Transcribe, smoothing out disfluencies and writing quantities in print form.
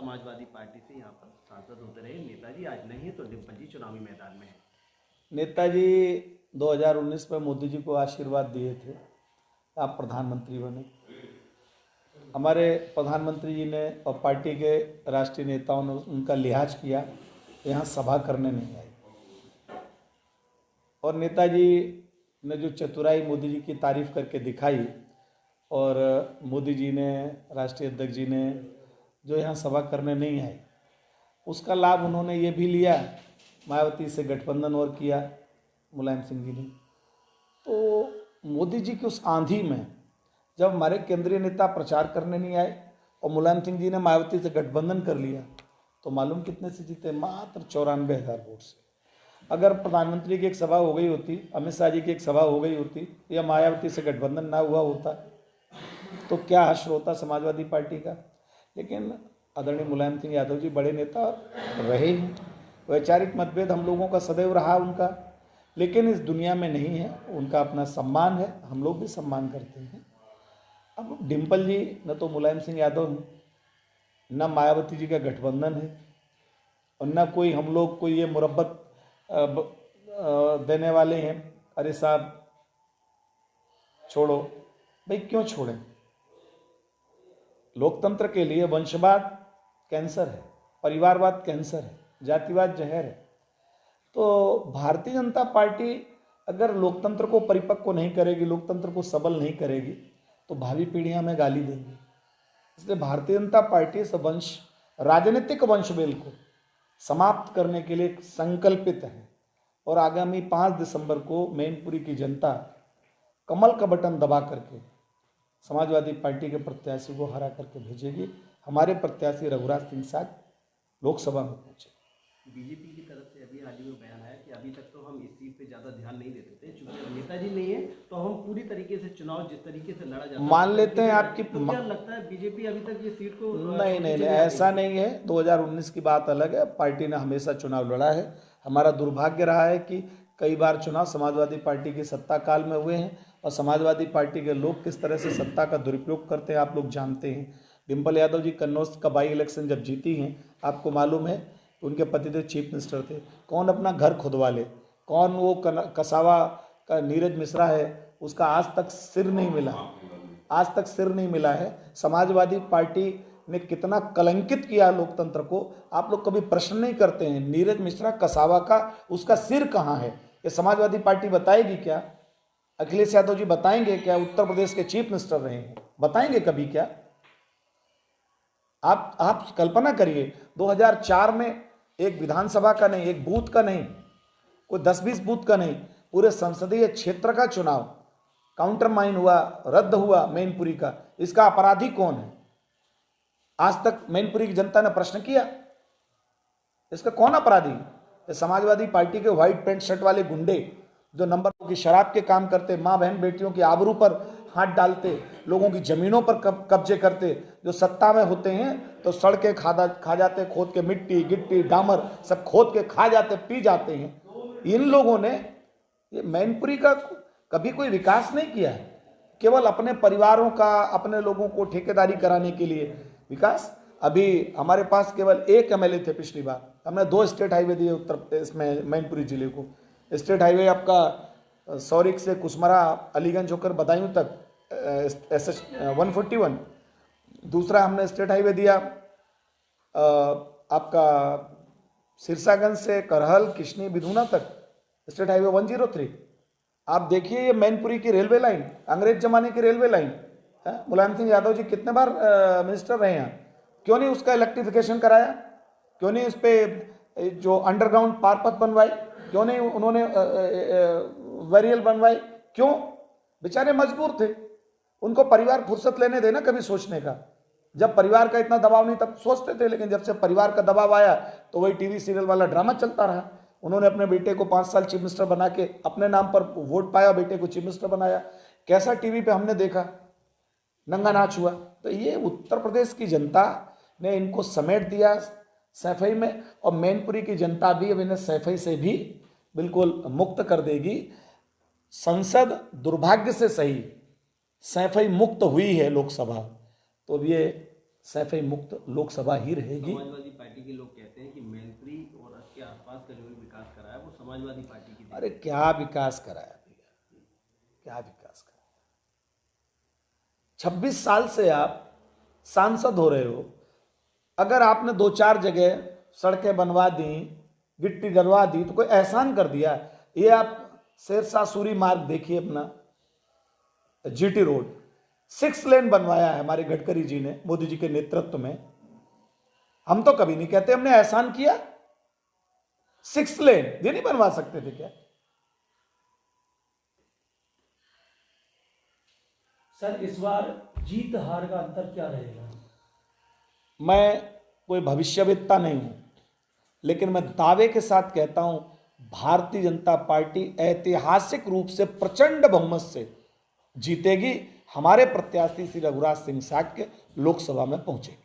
Samajwadi party से यहाँ पर सांसद होते रहे नेताजी, आज नहीं है तो डिम्पल जी चुनावी मैदान में है। नेताजी 2019 में मोदी जी को आशीर्वाद दिए थे, आप प्रधानमंत्री बने। हमारे प्रधानमंत्री जी ने और पार्टी के राष्ट्रीय नेताओं ने उनका लिहाज किया, यहाँ सभा करने नहीं आए। और नेताजी ने जो चतुराई मोदी जी की तारीफ करके दिखाई, और मोदी जी ने, राष्ट्रीय अध्यक्ष जी ने जो यहाँ सभा करने नहीं आए, उसका लाभ उन्होंने ये भी लिया, मायावती से गठबंधन और किया मुलायम सिंह जी ने। तो मोदी जी की उस आंधी में जब हमारे केंद्रीय नेता प्रचार करने नहीं आए और मुलायम सिंह जी ने मायावती से गठबंधन कर लिया, तो मालूम कितने से जीते? मात्र 94,000 वोट से। अगर प्रधानमंत्री की एक सभा हो गई होती, अमित शाह जी की एक सभा हो गई होती, या मायावती से गठबंधन ना हुआ होता, तो क्या हश्र होता समाजवादी पार्टी का। लेकिन आदरणीय मुलायम सिंह यादव जी बड़े नेता रहे हैं, वैचारिक मतभेद हम लोगों का सदैव रहा उनका, लेकिन इस दुनिया में नहीं है, उनका अपना सम्मान है, हम लोग भी सम्मान करते हैं। अब डिम्पल जी न तो मुलायम सिंह यादव, न मायावती जी का गठबंधन है, और न कोई हम लोग कोई ये मुरब्बत देने वाले हैं, अरे साहब छोड़ो। भाई क्यों छोड़ें? लोकतंत्र के लिए वंशवाद कैंसर है, परिवारवाद कैंसर है, जातिवाद जहर है। तो भारतीय जनता पार्टी अगर लोकतंत्र को परिपक्व नहीं करेगी, लोकतंत्र को सबल नहीं करेगी, तो भावी पीढ़ियां हमें गाली देंगी। इसलिए भारतीय जनता पार्टी इस वंश, राजनीतिक वंशवेल को समाप्त करने के लिए संकल्पित है, और आगामी 5 दिसंबर को मैनपुरी की जनता कमल का बटन दबा करके समाजवादी पार्टी के प्रत्याशी को हरा करके भेजेगी। हमारे प्रत्याशी रघुराज सिंह साग लोकसभा में पहुंचे। बीजेपी की तरफ से अभी हाल ही में बयान आया कि अभी तक तो हम इस चीज पे ज्यादा ध्यान नहीं देते थे, चूंकि अब नेताजी नहीं है तो हम पूरी तरीके से चुनाव जिस तरीके से लड़ा जाता मान लेते हैं आपकी, तो क्या लगता है बीजेपी अभी तक ये सीट को नहीं नहीं नहीं, ऐसा नहीं है। 2019 की बात अलग है, पार्टी ने हमेशा चुनाव लड़ा है। हमारा दुर्भाग्य रहा है कि कई बार चुनाव समाजवादी पार्टी के सत्ता काल में हुए हैं, और समाजवादी पार्टी के लोग किस तरह से सत्ता का दुरुपयोग करते हैं आप लोग जानते हैं। डिम्पल यादव जी कन्नौज का बाई इलेक्शन जब जीती हैं, आपको मालूम है उनके पतिदेव चीफ मिनिस्टर थे। कौन अपना घर खुदवा ले, कौन वो कसावा का नीरज मिश्रा है, उसका आज तक सिर नहीं मिला, आज तक सिर नहीं मिला है। समाजवादी पार्टी ने कितना कलंकित किया लोकतंत्र को, आप लोग कभी प्रश्न नहीं करते हैं। नीरज मिश्रा कसावा का, उसका सिर कहाँ है, ये समाजवादी पार्टी बताएगी क्या? अखिलेश यादव जी बताएंगे क्या? उत्तर प्रदेश के चीफ मिनिस्टर रहे हैं, बताएंगे कभी क्या? आप कल्पना करिए, 2004 में एक विधानसभा का नहीं, एक बूथ का नहीं, कोई 10-20 बूथ का नहीं, पूरे संसदीय क्षेत्र का चुनाव काउंटर माइन हुआ, रद्द हुआ मैनपुरी का। इसका अपराधी कौन है? आज तक मैनपुरी की जनता ने प्रश्न किया, इसका कौन अपराधी? ये समाजवादी पार्टी के व्हाइट पैंट शर्ट वाले गुंडे जो नंबर की शराब के काम करते, माँ बहन बेटियों की आबरू पर हाथ डालते, लोगों की जमीनों पर कब्जे करते, जो सत्ता में होते हैं तो सड़कें खा जाते, खोद के मिट्टी गिट्टी डामर सब खोद के खा जाते, पी जाते हैं। इन लोगों ने ये मैनपुरी का कभी कोई विकास नहीं किया है, केवल अपने परिवारों का, अपने लोगों को ठेकेदारी कराने के लिए विकास। अभी हमारे पास केवल एक एमएलए थे, पिछली बार हमने 2 स्टेट हाईवे दिए उत्तर प्रदेश में मैनपुरी जिले को। स्टेट हाईवे आपका सौरिक से कुसमरा, अलीगंज होकर बदायूं तक SS 141। दूसरा हमने स्टेट हाईवे दिया आपका सिरसागंज से करहल, किशनी, बिधुना तक, स्टेट हाईवे 103। आप देखिए ये मैनपुरी की रेलवे लाइन, अंग्रेज जमाने की रेलवे लाइन है। मुलायम सिंह यादव जी कितने बार मिनिस्टर रहे हैं, क्यों नहीं उसका इलेक्ट्रिफिकेशन कराया? क्यों नहीं उस पर जो अंडरग्राउंड पारपथ बनवाए? क्यों नहीं उन्होंने वेरियल बनवाए? क्यों? बेचारे मजबूर थे, उनको परिवार फुर्सत लेने देना कभी सोचने का। जब परिवार का इतना दबाव नहीं तब सोचते थे, लेकिन जब से परिवार का दबाव आया तो वही टीवी सीरियल वाला ड्रामा चलता रहा। उन्होंने अपने बेटे को 5 साल चीफ मिनिस्टर बना के अपने नाम पर वोट पाया, बेटे को चीफ मिनिस्टर बनाया। कैसा टीवी पे हमने देखा, नंगा नाच हुआ। तो ये उत्तर प्रदेश की जनता ने इनको समेट दिया सैफई में, और मैनपुरी की जनता भी अब इन्हें सैफई से भी बिल्कुल मुक्त कर देगी। संसद दुर्भाग्य से सही सैफई मुक्त हुई है लोकसभा, तो अब ये सैफई मुक्त लोकसभा ही रहेगी। समाजवादी पार्टी के लोग कहते हैं कि मैनपुरी और उसके आसपास का जो भी विकास करा है वो समाजवादी पार्टी की अरे क्या विकास कराया भैया, क्या विकास कराया। 26 साल से आप सांसद हो रहे हो, अगर आपने 2-4 जगह सड़कें बनवा दी, गिट्टी डलवा दी, तो कोई एहसान कर दिया। ये आप शेरशाह सूरी मार्ग देखिए, अपना जीटी रोड 6 लेन बनवाया है हमारे गडकरी जी ने, मोदी जी के नेतृत्व में। हम तो कभी नहीं कहते हमने एहसान किया। 6 लेन ये नहीं बनवा सकते थे क्या? सर इस बार जीत हार का अंतर क्या रहेगा? मैं कोई भविष्यवेत्ता नहीं हूं, लेकिन मैं दावे के साथ कहता हूं, भारतीय जनता पार्टी ऐतिहासिक रूप से प्रचंड बहुमत से जीतेगी। हमारे प्रत्याशी श्री रघुराज सिंह साक्य लोकसभा में पहुंचे।